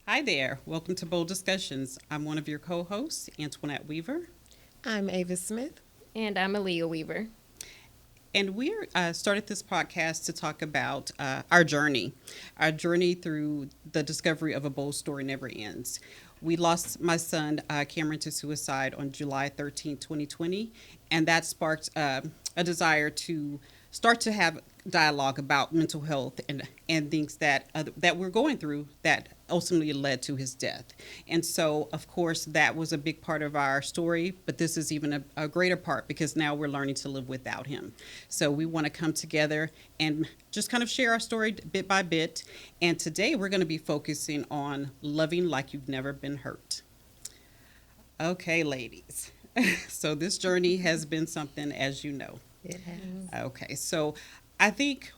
Hi there. Welcome to Bold Discussions. I'm one of your co hosts, Antoinette Weaver, I'm Avis Smith. And I'm Aaliyah Weaver. and we started this podcast to talk about our journey through the discovery of a bold story never ends. We lost my son, Cameron, to suicide on July 13th, 2020, and that sparked a desire to start to have dialogue about mental health and things that we're going through that ultimately led to his death. And so, of course, that was a big part of our story, but this is even a greater part because now we're learning to live without him. So we want to come together and just kind of share our story bit by bit. And today we're going to be focusing on loving like you've never been hurt. Okay, ladies. So this journey has been something, as you know. It has. Okay, so I think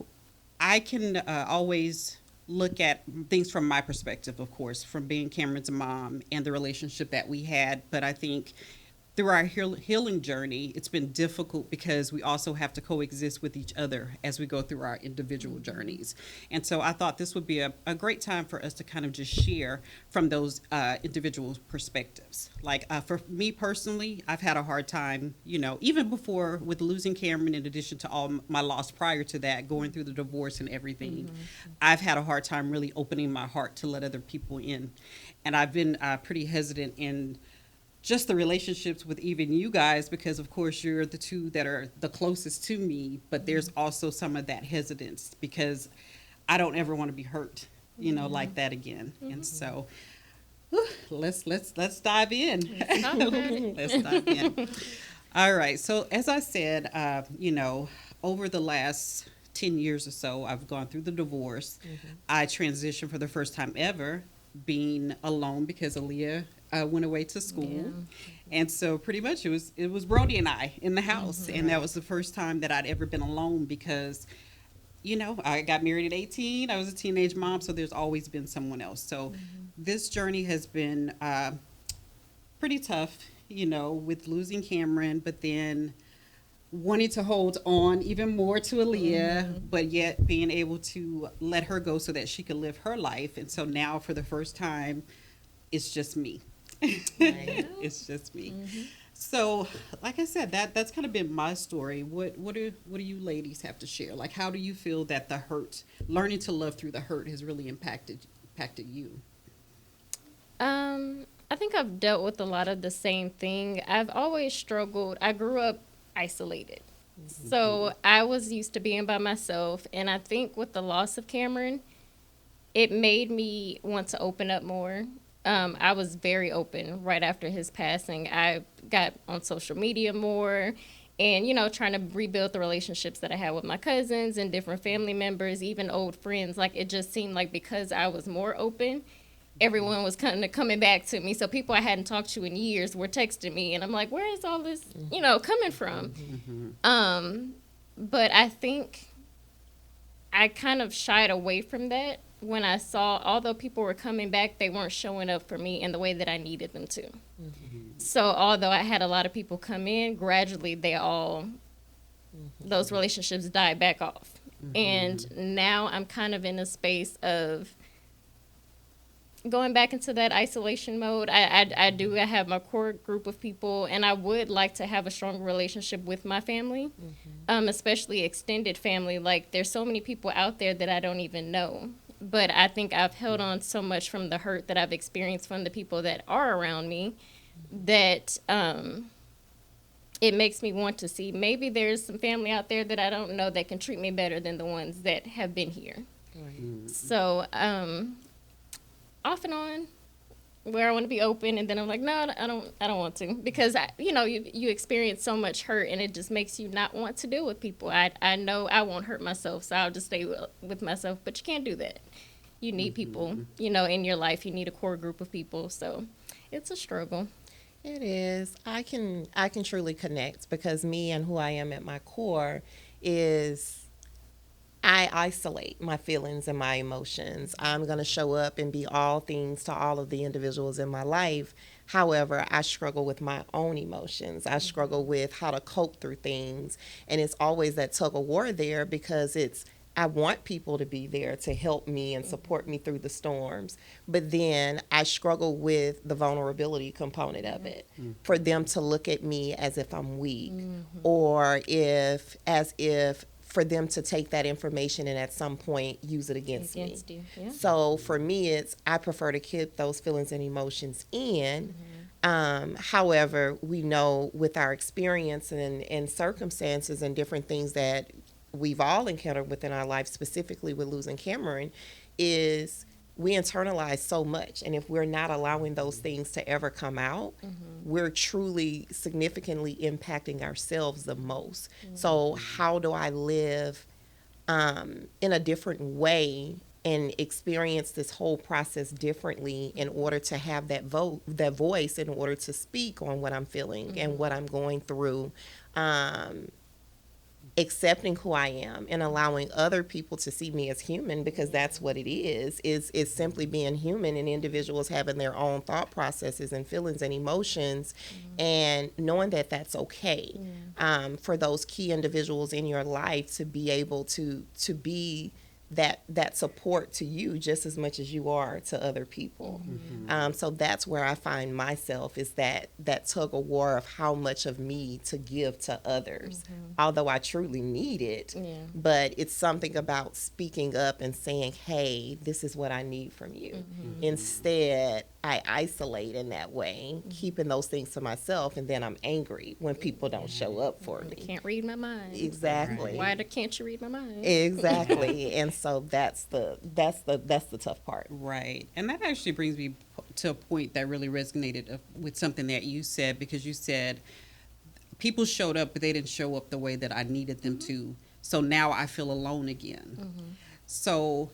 I can always look at things from my perspective, of course, from being Cameron's mom and the relationship that we had. But I think through our healing journey, it's been difficult because we also have to coexist with each other as we go through our individual journeys. And so I thought this would be a great time for us to kind of just share from those individual perspectives. Like for me personally, I've had a hard time, even before with losing Cameron, in addition to all my loss prior to that, going through the divorce and everything, I've had a hard time really opening my heart to let other people in. And I've been pretty hesitant in just the relationships with even you guys because of course you're the two that are the closest to me, but there's also some of that hesitance because I don't ever want to be hurt, like that again. And so let's dive in. Let's dive in. All right, so as I said, over the last 10 years or so I've gone through the divorce. I transitioned for the first time ever being alone because Aaliyah went away to school. Yeah. And so pretty much it was Brody and I in the house. And that was the first time that I'd ever been alone because, I got married at 18. I was a teenage mom, so there's always been someone else. So this journey has been pretty tough, with losing Cameron, but then wanting to hold on even more to Aaliyah, but yet being able to let her go so that she could live her life. And so now for the first time, it's just me. It's just me. So, like I said, that's kind of been my story. What do you ladies have to share? Like, how do you feel that the hurt, learning to love through the hurt, has really impacted you? I think I've dealt with a lot of the same thing. I've always struggled. I grew up isolated. So I was used to being by myself. And I think with the loss of Cameron, it made me want to open up more. I was very open right after his passing. I got on social media more and, trying to rebuild the relationships that I had with my cousins and different family members, even old friends. Like, it just seemed like because I was more open, everyone was kind of coming back to me. So people I hadn't talked to in years were texting me, and I'm like, where is all this, coming from? But I think I kind of shied away from that when I saw, although people were coming back, they weren't showing up for me in the way that I needed them to. So although I had a lot of people come in, gradually those relationships died back off. And now I'm kind of in a space of going back into that isolation mode. I have my core group of people, and I would like to have a strong relationship with my family, especially extended family. Like, there's so many people out there that I don't even know. But I think I've held on so much from the hurt that I've experienced from the people that are around me that it makes me want to see maybe there's some family out there that I don't know that can treat me better than the ones that have been here. So off and on, where I want to be open, and then I'm like, no, I don't want to, because you experience so much hurt, and it just makes you not want to deal with people. I know I won't hurt myself, so I'll just stay with myself. But you can't do that. You need people, in your life. You need a core group of people. So it's a struggle. It is. I can truly connect because me and who I am at my core is I isolate my feelings and my emotions. I'm going to show up and be all things to all of the individuals in my life. However, I struggle with my own emotions. I struggle with how to cope through things. And it's always that tug of war there because it's I want people to be there to help me and support me through the storms. But then I struggle with the vulnerability component of it. For them to look at me as if I'm weak, or as if for them to take that information and at some point use it against me. Against you. Yeah. So for me, it's I prefer to keep those feelings and emotions in. However, we know with our experience and circumstances and different things that we've all encountered within our life, specifically with losing Cameron, is we internalize so much. And if we're not allowing those things to ever come out, we're truly significantly impacting ourselves the most. So, how do I live in a different way and experience this whole process differently in order to have that voice, in order to speak on what I'm feeling and what I'm going through, accepting who I am and allowing other people to see me as human, because that's what it is simply being human, and individuals having their own thought processes and feelings and emotions, and knowing that that's okay. For those key individuals in your life to be able to be that support to you just as much as you are to other people. So that's where I find myself, is that tug of war of how much of me to give to others, although I truly need it. But it's something about speaking up and saying, hey, this is what I need from you. Instead, I isolate in that way, keeping those things to myself, and then I'm angry when people don't show up for me. Can't read my mind. Exactly. Can't you read my mind? Exactly. And so that's the tough part. Right. And that actually brings me to a point that really resonated with something that you said, because you said people showed up, but they didn't show up the way that I needed them to. So now I feel alone again. So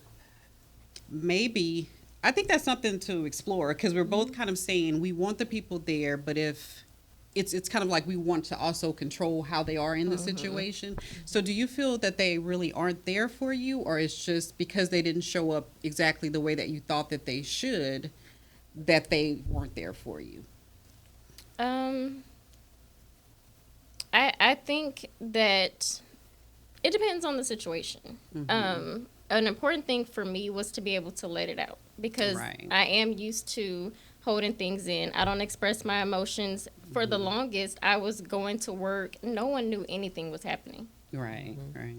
maybe I think that's something to explore, because we're both kind of saying we want the people there, but if it's kind of like we want to also control how they are in the situation. So do you feel that they really aren't there for you, or it's just because they didn't show up exactly the way that you thought that they should, that they weren't there for you? I think that it depends on the situation. An important thing for me was to be able to let it out, because Right. I am used to holding things in. I don't express my emotions. For the longest, I was going to work. No one knew anything was happening. Right, right.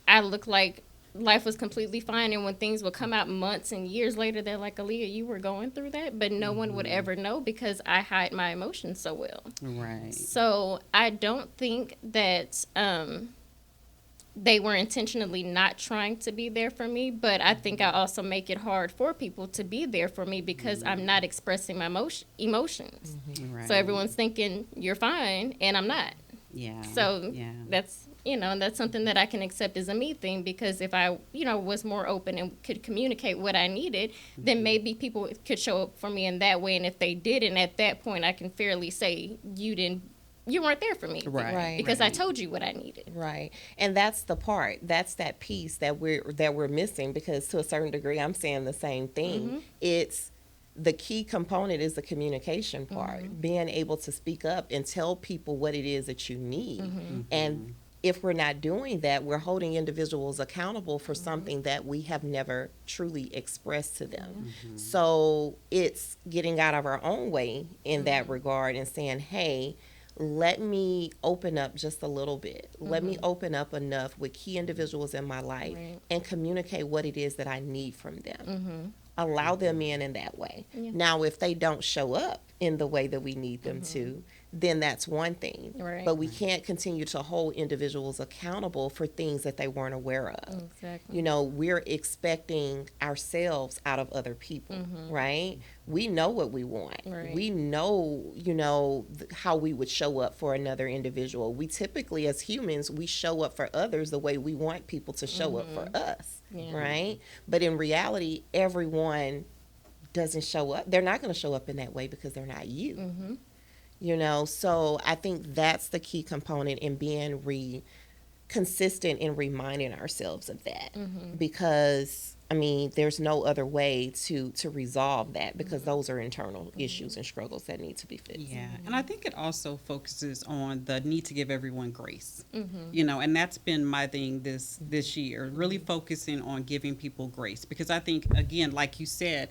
I looked like life was completely fine, and when things would come out months and years later, they're like, Aaliyah, you were going through that, but no one would ever know because I hide my emotions so well. Right. So I don't think that they were intentionally not trying to be there for me, but I think I also make it hard for people to be there for me because I'm not expressing my emotions. Right. So everyone's thinking you're fine, and I'm not. Yeah. So yeah. that's, that's something that I can accept as a me thing, because if I, was more open and could communicate what I needed, then maybe people could show up for me in that way. And if they didn't, at that point, I can fairly say you weren't there for me. Right. Because I told you what I needed. Right. And that's the part. That's that piece that we're missing, because to a certain degree I'm saying the same thing. It's the key component is the communication part. Being able to speak up and tell people what it is that you need. And if we're not doing that, we're holding individuals accountable for something that we have never truly expressed to them. So it's getting out of our own way in that regard and saying, hey, let me open up just a little bit. Let me open up enough with key individuals in my life and communicate what it is that I need from them. Allow them in that way. Yeah. Now, if they don't show up in the way that we need them to, then that's one thing. Right. But we can't continue to hold individuals accountable for things that they weren't aware of. Exactly. We're expecting ourselves out of other people, right? We know what we want. Right. We know, how we would show up for another individual. We typically, as humans, we show up for others the way we want people to show up for us, right? But in reality, everyone doesn't show up. They're not going to show up in that way because they're not you. So I think that's the key component in being consistent in reminding ourselves of that, because I mean, there's no other way to resolve that, because those are internal issues and struggles that need to be fixed. Yeah, and I think it also focuses on the need to give everyone grace. Mm-hmm. And that's been my thing this year, really focusing on giving people grace, because I think, again, like you said,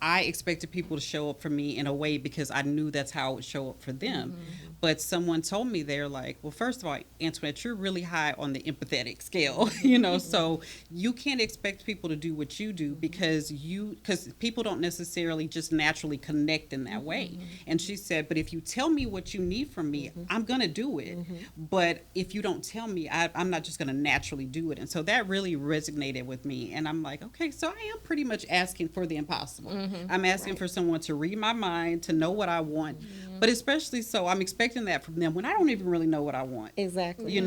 I expected people to show up for me in a way because I knew that's how it would show up for them. But someone told me, they're like, well, first of all, Antoinette, you're really high on the empathetic scale, so you can't expect people to do what you do because people don't necessarily just naturally connect in that way. And she said, but if you tell me what you need from me, I'm going to do it. But if you don't tell me, I'm not just going to naturally do it. And so that really resonated with me. And I'm like, okay, so I am pretty much asking for the impossible. I'm asking for someone to read my mind, to know what I want. But especially so, I'm expecting that from them when I don't even really know what I want. Exactly.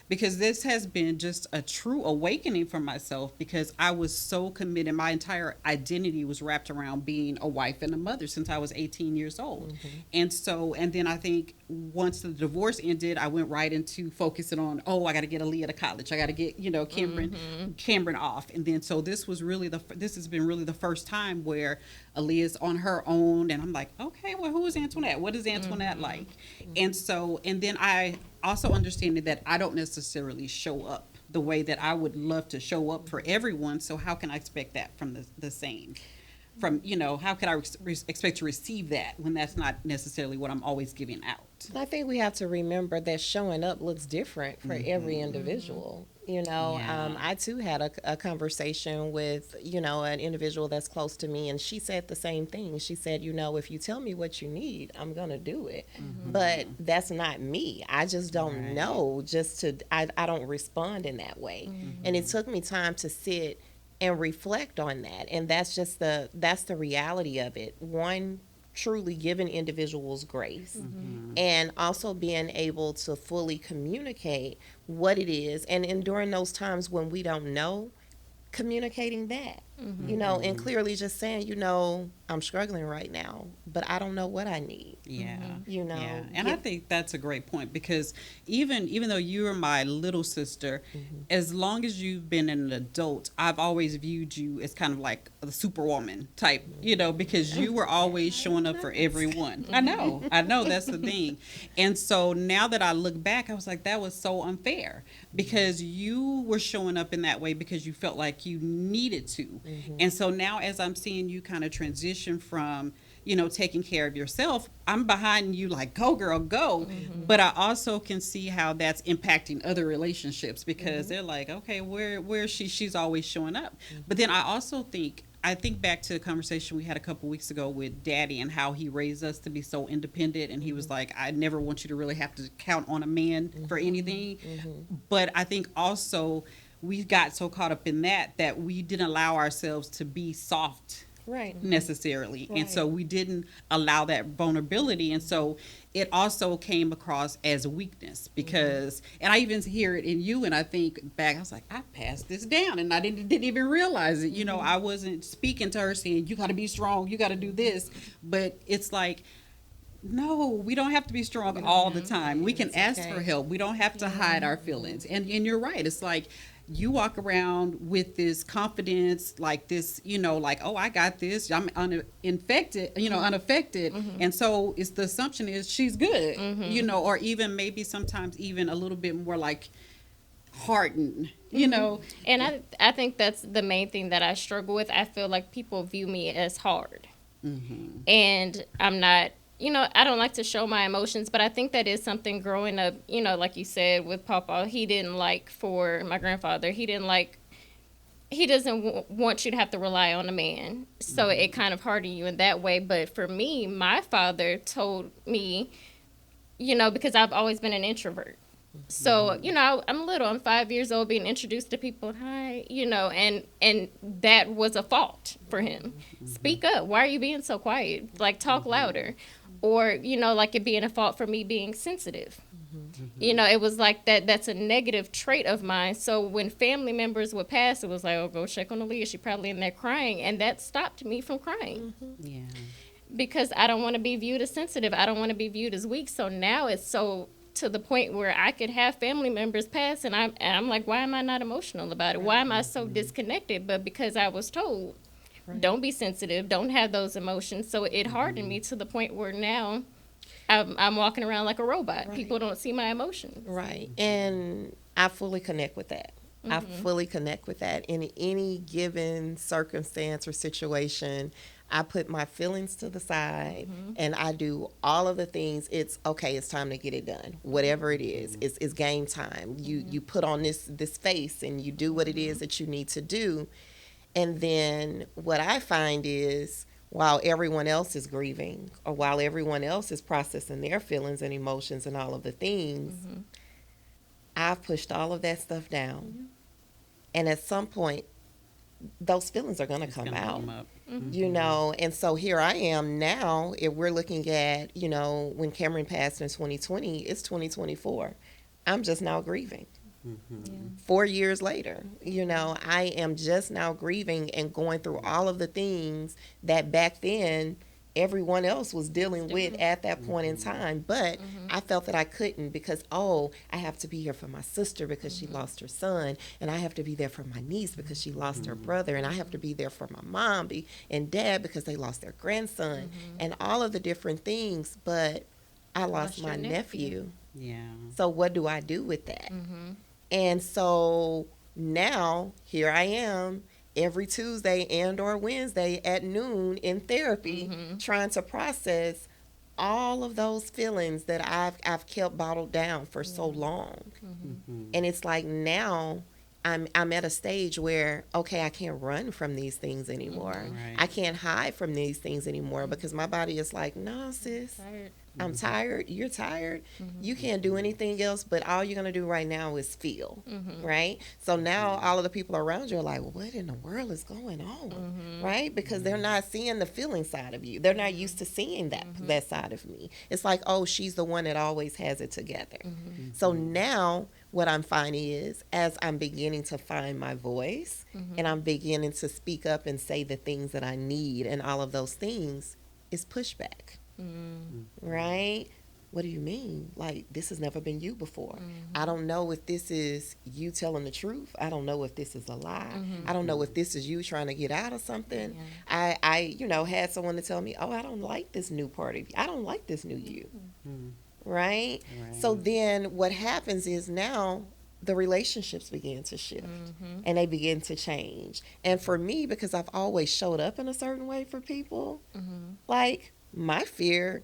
Because this has been just a true awakening for myself, because I was so committed. My entire identity was wrapped around being a wife and a mother since I was 18 years old. And then I think once the divorce ended, I went right into focusing on, I got to get Aaliyah to college. I got to get, Cameron off. And then so this has been really the first time where Aaliyah's on her own, and I'm like, okay, well, who is Antoinette? What is Antoinette like? And then I also understand that I don't necessarily show up the way that I would love to show up for everyone. So how can I expect that from the same? How could I expect to receive that when that's not necessarily what I'm always giving out? I think we have to remember that showing up looks different for every individual. Yeah. I too had a conversation with, an individual that's close to me, and she said the same thing. She said, if you tell me what you need, I'm going to do it. But that's not me. I just don't know. I don't respond in that way. And it took me time to sit and reflect on that. And that's the reality of it. One, truly giving individuals grace, and also being able to fully communicate what it is, and during those times when we don't know, communicating that, and clearly just saying, I'm struggling right now, but I don't know what I need. Yeah. Yeah. And I think that's a great point, because even though you are my little sister, as long as you've been an adult, I've always viewed you as kind of like a superwoman type, because you were always showing up for everyone. I know that's the thing. And so now that I look back, I was like, that was so unfair, because you were showing up in that way because you felt like you needed to. And so now, as I'm seeing you kind of transition from, taking care of yourself, I'm behind you like, go girl, go. But I also can see how that's impacting other relationships, because they're like, okay, where is she? She's always showing up. But then I think back to a conversation we had a couple weeks ago with Daddy, and how he raised us to be so independent. And he was like, I never want you to really have to count on a man for anything. But I think also we got so caught up in that we didn't allow ourselves to be soft necessarily. And so we didn't allow that vulnerability. And so it also came across as weakness, because, and I even hear it in you, and I think back, I was like, I passed this down and I didn't even realize it. I wasn't speaking to her saying, you got to be strong, you got to do this. But it's like, no, we don't have to be strong all the time. We can ask for help. We don't have to hide our feelings. And you're right. It's like, you walk around with this confidence, like this, like, oh, I got this. I'm unaffected. And so it's the assumption is she's good, or even maybe sometimes even a little bit more like hardened, And I think that's the main thing that I struggle with. I feel like people view me as hard. And I'm not. I don't like to show my emotions, but I think that is something growing up, like you said, with Papa. He didn't like, for my grandfather, he doesn't want you to have to rely on a man. So it kind of hardened you in that way. But for me, my father told me, because I've always been an introvert. So, I'm 5 years old, being introduced to people, hi, and that was a fault for him. Speak up. Why are you being so quiet? Like, talk louder. Or, like it being a fault for me being sensitive. It was like that's a negative trait of mine. So when family members would pass, it was like, oh, go check on Aaliyah. She probably in there crying. And that stopped me from crying. Because I don't want to be viewed as sensitive. I don't want to be viewed as weak. So now it's so to the point where I could have family members pass, and I'm like, why am I not emotional about it? Why am I so disconnected? But because I was told, don't be sensitive, don't have those emotions. So it hardened me to the point where now I'm walking around like a robot. Right. People don't see my emotions. Right. And I fully connect with that. I fully connect with that. In any given circumstance or situation, I put my feelings to the side and I do all of the things. It's okay, it's time to get it done. Whatever it is, it's game time. You put on this face and you do what it is that you need to do. And then what I find is while everyone else is grieving or while everyone else is processing their feelings and emotions and all of the things, I've pushed all of that stuff down. And at some point, those feelings are going to It's come gonna out. come up. You know, and so here I am now. If we're looking at, when Cameron passed in 2020, it's 2024. I'm just now grieving. 4 years later, I am just now grieving and going through all of the things that back then everyone else was dealing with at that point in time. But I felt that I couldn't because, I have to be here for my sister because she lost her son, and I have to be there for my niece because she lost her brother, and I have to be there for my mom and dad because they lost their grandson, and all of the different things. But I lost your my nephew. Yeah. So what do I do with that? And so now here I am every Tuesday and or Wednesday at noon in therapy trying to process all of those feelings that I've kept bottled down for so long. And it's like now I'm at a stage where, okay, I can't run from these things anymore. Right. I can't hide from these things anymore because my body is like, no, sis, Tired. I'm tired. You're tired. You can't do anything else, but all you're going to do right now is feel, right? So now all of the people around you are like, what in the world is going on, right? Because they're not seeing the feeling side of you. They're not used to seeing that side of me. It's like, oh, she's the one that always has it together. So now what I'm finding is as I'm beginning to find my voice and I'm beginning to speak up and say the things that I need and all of those things is pushback. Right? What do you mean? Like, this has never been you before. I don't know if this is you telling the truth. I don't know if this is a lie. I don't know if this is you trying to get out of something. I had someone to tell me, I don't like this new part of you. I don't like this new you. Right? So then what happens is now the relationships begin to shift and they begin to change. And for me, because I've always showed up in a certain way for people, like, my fear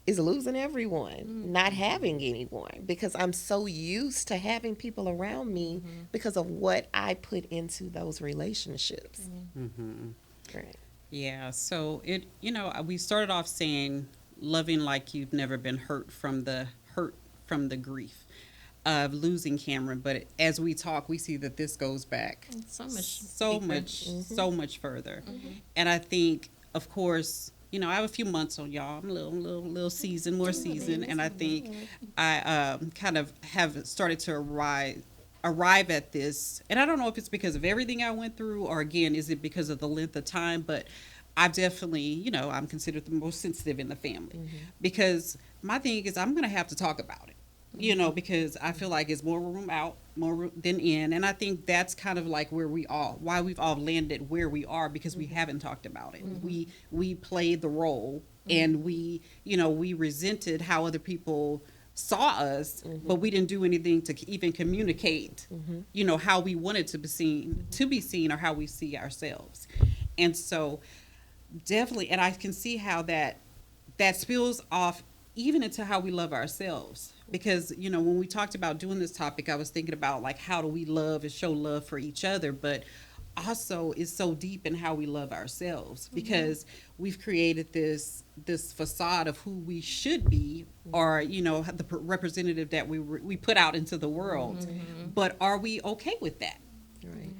is losing everyone, not having anyone, because I'm so used to having people around me because of what I put into those relationships. Right. Yeah. So we started off saying loving like you've never been hurt from the grief of losing Cameron, but as we talk, we see that this goes back so much further. And I think, of course, I have a few months on y'all. I'm a little seasoned, more seasoned, and I think I kind of have started to arrive at this. And I don't know if it's because of everything I went through, or again, is it because of the length of time? But I've definitely, I'm considered the most sensitive in the family because my thing is I'm gonna have to talk about it. Because I feel like it's more room out, more room than in. And I think that's kind of like why we've all landed where we are, because we haven't talked about it. We played the role and we resented how other people saw us, but we didn't do anything to even communicate, how we wanted to be seen or how we see ourselves. And so definitely, and I can see how that spills off even into how we love ourselves. Because, when we talked about doing this topic, I was thinking about like, how do we love and show love for each other? But also it's so deep in how we love ourselves, because we've created this facade of who we should be, or, the representative that we put out into the world. But are we okay with that? Right.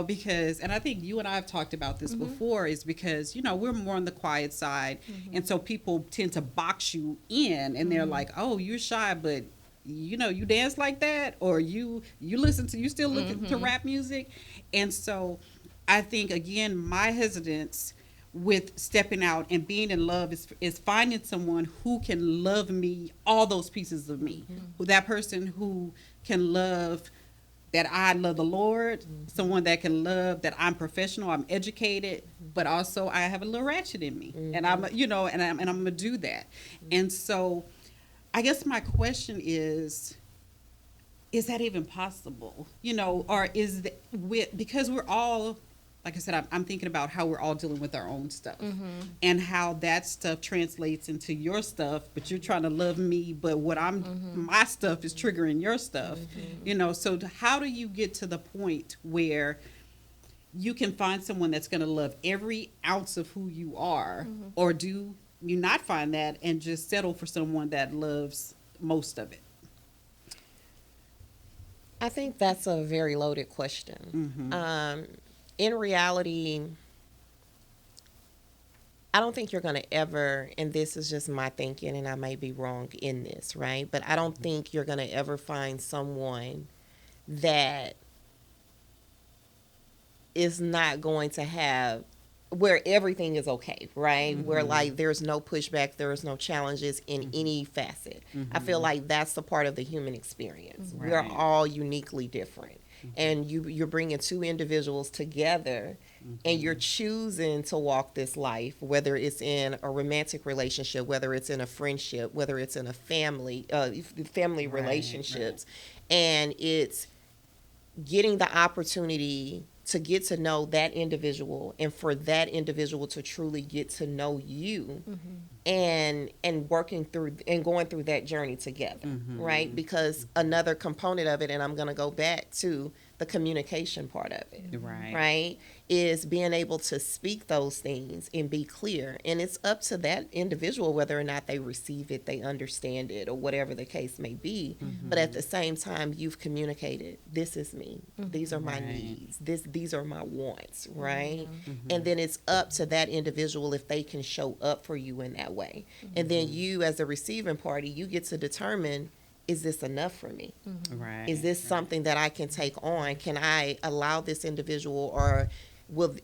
Because, and I think you and I have talked about this before, is because, we're more on the quiet side. And so people tend to box you in, and they're like, oh, you're shy, but you dance like that, or you still listen to rap music. And so I think, again, my hesitance with stepping out and being in love is finding someone who can love me, all those pieces of me. That person who can love that I love the Lord, someone that can love that I'm professional, I'm educated, but also I have a little ratchet in me, and I'm and I'm gonna do that. And so, I guess my question is that even possible? Or because we're all, like I said, I'm thinking about how we're all dealing with our own stuff, and how that stuff translates into your stuff, but you're trying to love me, but my stuff is triggering your stuff. So how do you get to the point where you can find someone that's going to love every ounce of who you are, or do you not find that and just settle for someone that loves most of it? I think that's a very loaded question. In reality, I don't think you're going to ever, and this is just my thinking, and I may be wrong in this, right? But I don't think you're going to ever find someone that is not going to have where everything is okay, right? Where like there's no pushback, there's no challenges in any facet. I feel like that's the part of the human experience. Right. We're all uniquely different. And you're bringing two individuals together, and you're choosing to walk this life, whether it's in a romantic relationship, whether it's in a friendship, whether it's in a family relationships, and it's getting the opportunity to get to know that individual, and for that individual to truly get to know you, and working through and going through that journey together, right? Because another component of it, and I'm going to go back to the communication part of it, right, is being able to speak those things and be clear. And it's up to that individual whether or not they receive it, they understand it, or whatever the case may be. But at the same time, you've communicated, this is me, these are my needs, these are my wants, right? And then it's up to that individual if they can show up for you in that way. And then you, as the receiving party, you get to determine, is this enough for me? Is this something that I can take on? Can I allow this individual, or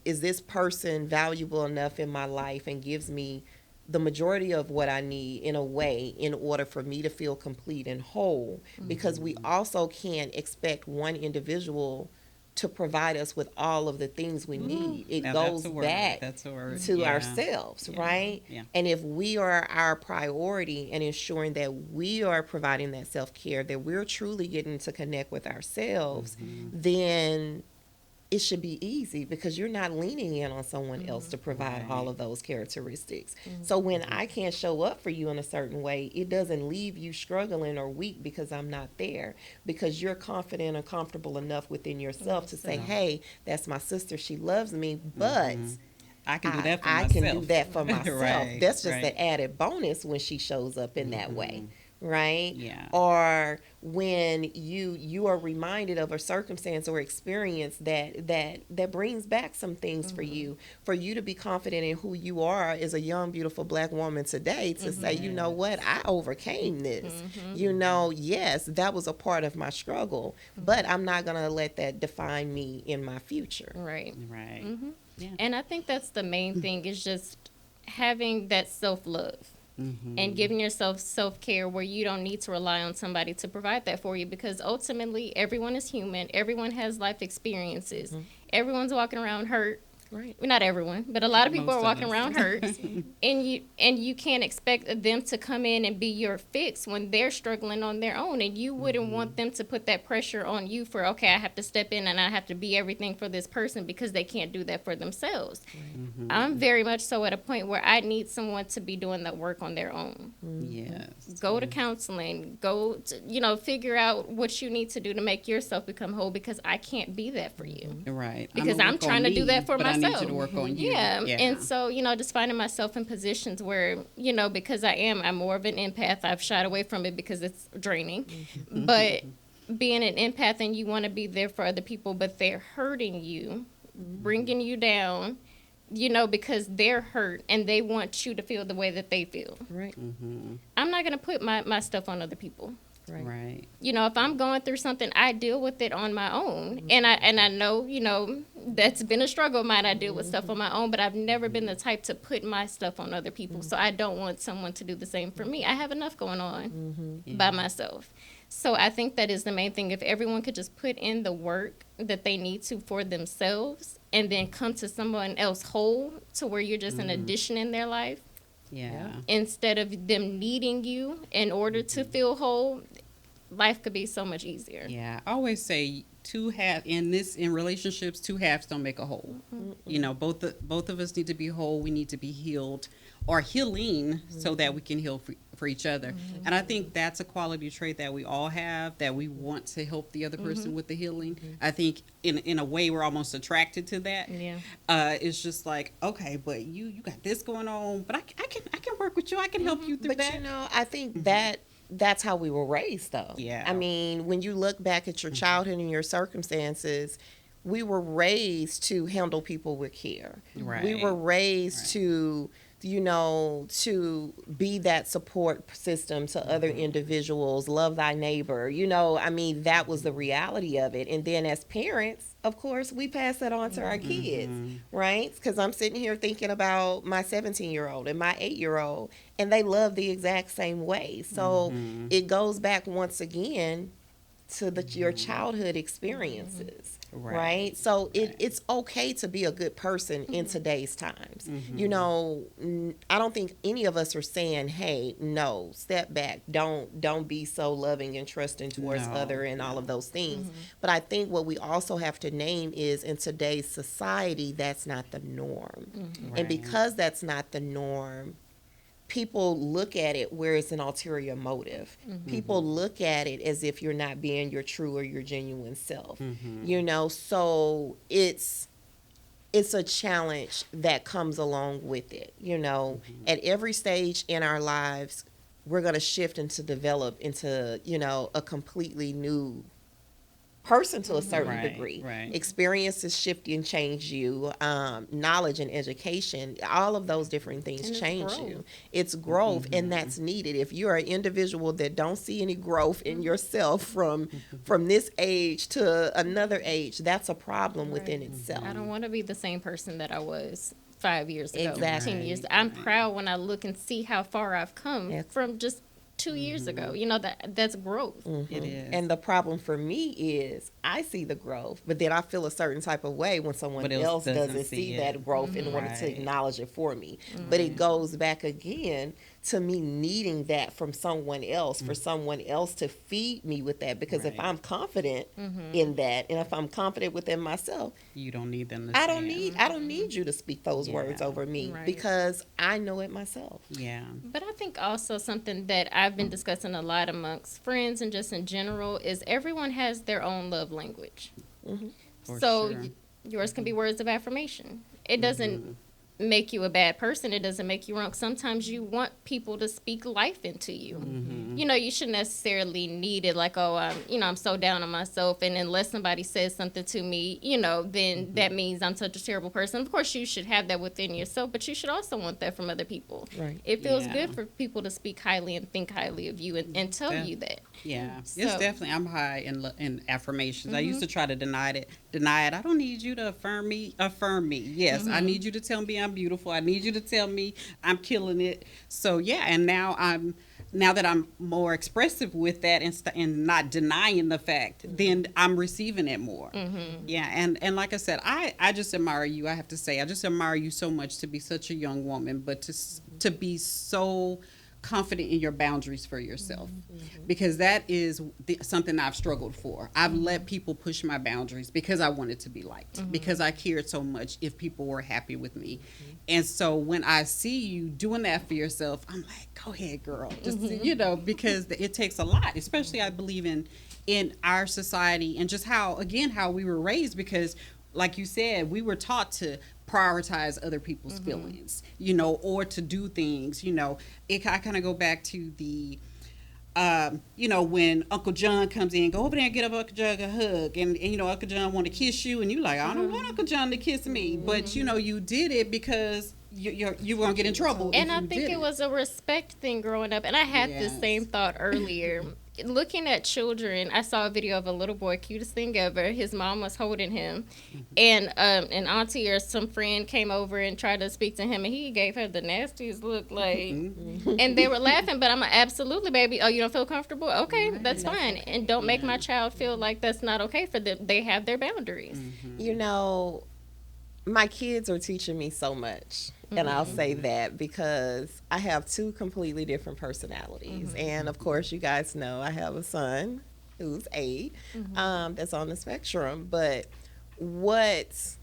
is this person valuable enough in my life and gives me the majority of what I need in a way in order for me to feel complete and whole? Because we also can't expect one individual to provide us with all of the things we need. It goes back to ourselves, right? Yeah. And if we are our priority and ensuring that we are providing that self-care, that we're truly getting to connect with ourselves, then it should be easy, because you're not leaning in on someone else to provide all of those characteristics. So when I can't show up for you in a certain way, it doesn't leave you struggling or weak because I'm not there, because you're confident and comfortable enough within yourself to say, hey, that's my sister, she loves me, but I can do that for I myself. can do that for myself. Right, That's just right. an added bonus when she shows up in that way, right? Yeah. Or when you are reminded of a circumstance or experience that brings back some things for you to be confident in who you are as a young, beautiful Black woman today, to say, you know what, I overcame this. Yes, that was a part of my struggle, but I'm not going to let that define me in my future. Right. Yeah. And I think that's the main thing, is just having that self-love. And giving yourself self-care where you don't need to rely on somebody to provide that for you, because ultimately everyone is human, everyone has life experiences, everyone's walking around hurt. Right. Well, not everyone, but a lot of people Most are of walking us. around hurt, and you can't expect them to come in and be your fix when they're struggling on their own, and you wouldn't want them to put that pressure on you for, okay, I have to step in and I have to be everything for this person, because they can't do that for themselves. I'm very much so at a point where I need someone to be doing that work on their own. Yes. Go to counseling, go to, figure out what you need to do to make yourself become whole, because I can't be that for you. Right. Because I'ma I'm work on trying to do me, that for but myself. I need you to work on you. Yeah. And so, just finding myself in positions where, because I'm more of an empath. I've shied away from it because it's draining. But being an empath, and you want to be there for other people, but they're hurting you, bringing you down, because they're hurt and they want you to feel the way that they feel. Right. I'm not going to put my stuff on other people. Right. You know, if I'm going through something, I deal with it on my own. And I know, you know, that's been a struggle of mine. I deal with stuff on my own, but I've never been the type to put my stuff on other people. So I don't want someone to do the same for me. I have enough going on by myself. So I think that is the main thing. If everyone could just put in the work that they need to for themselves and then come to someone else whole to where you're just an addition in their life, Yeah. instead of them needing you in order to feel whole, life could be so much easier. Yeah. I always say in relationships, two halves don't make a whole. You know, both of us need to be whole. We need to be healed or healing so that we can heal for each other. And I think that's a quality trait that we all have, that we want to help the other person with the healing. I think in a way we're almost attracted to that. Yeah. It's just like, okay, but you got this going on, but I can work with you. I can help you through But that. you know, I think that's how we were raised, though. Yeah. I mean, when you look back at your childhood and your circumstances, we were raised to handle people with care. Right. We were raised to, you know, to be that support system to other individuals, love thy neighbor. You know, I mean, that was the reality of it. And then as parents, of course, we pass that on to our kids, right? Because I'm sitting here thinking about my 17-year-old and my 8-year-old, and they love the exact same way. So it goes back once again to your childhood experiences. Right. So it's okay to be a good person in today's times. You know, I don't think any of us are saying, hey, no, step back. Don't be so loving and trusting towards other and all of those things. But I think what we also have to name is in today's society, that's not the norm. And because that's not the norm, people look at it where it's an ulterior motive. People look at it as if you're not being your true or your genuine self. You know, so it's a challenge that comes along with it. You know, at every stage in our lives, we're going to shift and to develop into, you know, a completely new person to a certain degree. Right. Experiences shift and change you. Knowledge and education, all of those different things And change it's growth. you. It's growth, and that's needed. If you're an individual that don't see any growth in yourself from this age to another age, that's a problem within itself. I don't want to be the same person that I was 5 years ago, Exactly. 10 years. I'm proud when I look and see how far I've come Yes. from just 2 years ago. You know, that's growth. It is. And the problem for me is I see the growth, but then I feel a certain type of way when someone But else doesn't doesn't see see it. that growth and want to Right. acknowledge it for me. But it goes back again to me needing that from someone else, for someone else to feed me with that. Because if Right. I'm confident in that, and if I'm confident within myself, You don't need them to I say don't it. need you to speak those words Yeah. over me Right. because I know it myself. Yeah. But I think also something that I've been discussing a lot amongst friends and just in general is everyone has their own love language. For So sure. yours can be words of affirmation. It doesn't make you a bad person. It doesn't make you wrong. Sometimes you want people to speak life into you. You know, you shouldn't necessarily need it like, oh, I'm so down on myself. And unless somebody says something to me, you know, then that means I'm such a terrible person. Of course, you should have that within yourself, but you should also want that from other people. Right. It feels Yeah. good for people to speak highly and think highly of you and tell you that. Yeah, it's So- definitely. I'm high in affirmations. I used to try to deny it. I don't need you to affirm me. Affirm me. Yes, I need you to tell me I'm beautiful. I need you to tell me I'm killing it. So yeah, and now that I'm more expressive with that and not denying the fact, then I'm receiving it more. Yeah, and like I said, I just admire you. I have to say, I just admire you so much to be such a young woman, but to be so confident in your boundaries for yourself, because that is something I've struggled for. I've let people push my boundaries because I wanted to be liked, because I cared so much if people were happy with me. And so when I see you doing that for yourself, I'm like, go ahead, girl. Just, because it takes a lot, especially I believe in our society and just how we were raised, because like you said, we were taught to prioritize other people's feelings, or to do things, I kind of go back to the, when Uncle John comes in, go over there and get up Uncle John a hug. And Uncle John want to kiss you and you like, I don't want Uncle John to kiss me. But, you did it because you were going to get in trouble. And if I you think did it was a respect thing growing up. And I had the Yes. same thought earlier. looking at children, I saw a video of a little boy, cutest thing ever. His mom was holding him, and an auntie or some friend came over and tried to speak to him, and he gave her the nastiest look, like, and they were laughing. But I'm like, absolutely, baby. Oh, you don't feel comfortable? Okay, that's fine. And don't make my child feel like that's not okay for them. They have their boundaries. You know, my kids are teaching me so much. And I'll say that because I have two completely different personalities. And of course, you guys know I have a son who's 8, that's on the spectrum. But what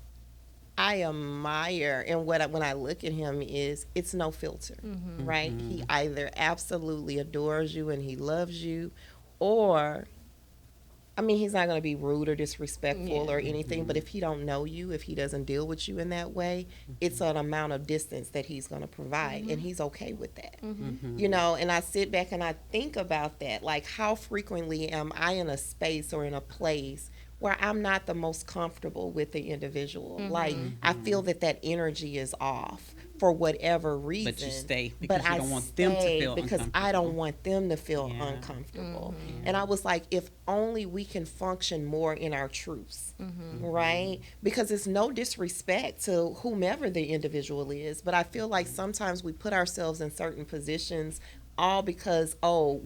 I admire and when I look at him is it's no filter, right? He either absolutely adores you and he loves you, or I mean, he's not going to be rude or disrespectful or anything, but if he don't know you, if he doesn't deal with you in that way, it's an amount of distance that he's going to provide, and he's okay with that. You know, and I sit back and I think about that, like how frequently am I in a space or in a place where I'm not the most comfortable with the individual? Like, I feel that energy is off for whatever reason. But you stay because you don't want them to feel because uncomfortable. I don't want them to feel uncomfortable. And I was like, if only we can function more in our truths, right? Because it's no disrespect to whomever the individual is, but I feel like sometimes we put ourselves in certain positions all because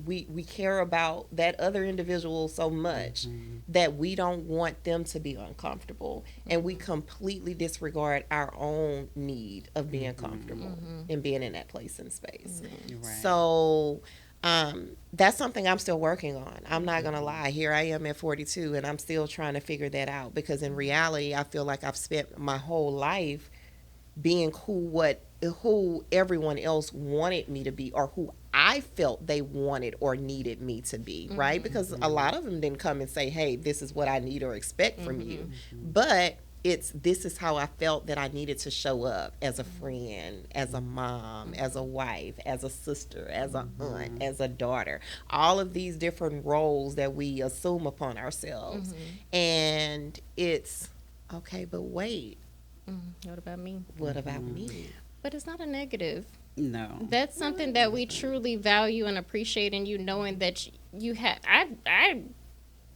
we care about that other individual so much that we don't want them to be uncomfortable, and we completely disregard our own need of being comfortable and being in that place and space. Right. So that's something I'm still working on. I'm not gonna lie, here I am at 42 and I'm still trying to figure that out, because in reality I feel like I've spent my whole life being who everyone else wanted me to be, or who I felt they wanted or needed me to be, right? Because a lot of them didn't come and say, hey, this is what I need or expect from you. But this is how I felt that I needed to show up as a friend, as a mom, as a wife, as a sister, as an aunt, as a daughter. All of these different roles that we assume upon ourselves. And it's, okay, but wait, What about me? what about me? But it's not a negative. No. That's something that we truly value and appreciate in you, knowing that you have. I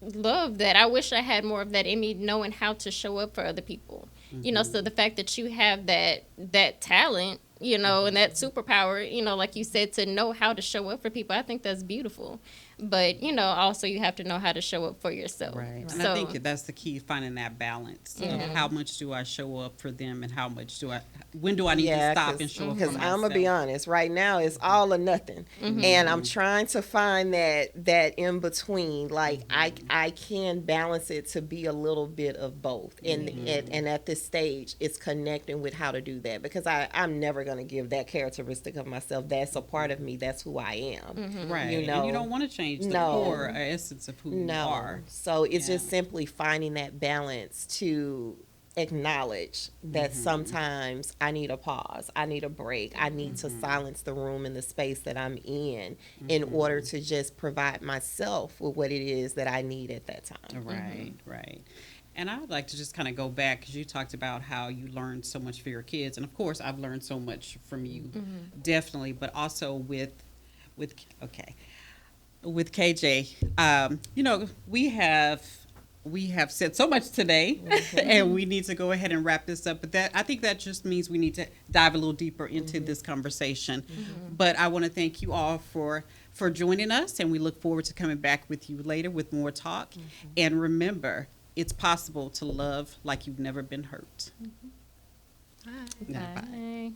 love that. I wish I had more of that in me, knowing how to show up for other people. You know, so the fact that you have that talent, you know, and that superpower, you know, like you said, to know how to show up for people, I think that's beautiful. But, you know, also you have to know how to show up for yourself. Right. And So, I think that's the key, finding that balance. Of how much do I show up for them, and how much when do I need to stop and show up for Because myself? I'm gonna be honest, right now it's all or nothing, and I'm trying to find that in between. Like I can balance it to be a little bit of both, and at this stage, it's connecting with how to do that, because I'm never gonna give that characteristic of myself. That's a part of me. That's who I am. Right. You know, and you don't want to change the No. core or essence of who you are. So it's Yeah. just simply finding that balance to acknowledge that sometimes I need a pause, I need a break, I need to silence the room and the space that I'm in order to just provide myself with what it is that I need at that time. Right, right. And I would like to just kind of go back, because you talked about how you learned so much for your kids, and of course I've learned so much from you, definitely, but also with KJ. You know, we have said so much today, and we need to go ahead and wrap this up. But I think that just means we need to dive a little deeper into this conversation. But I want to thank you all for joining us, and we look forward to coming back with you later with more talk. And remember, it's possible to love like you've never been hurt. bye.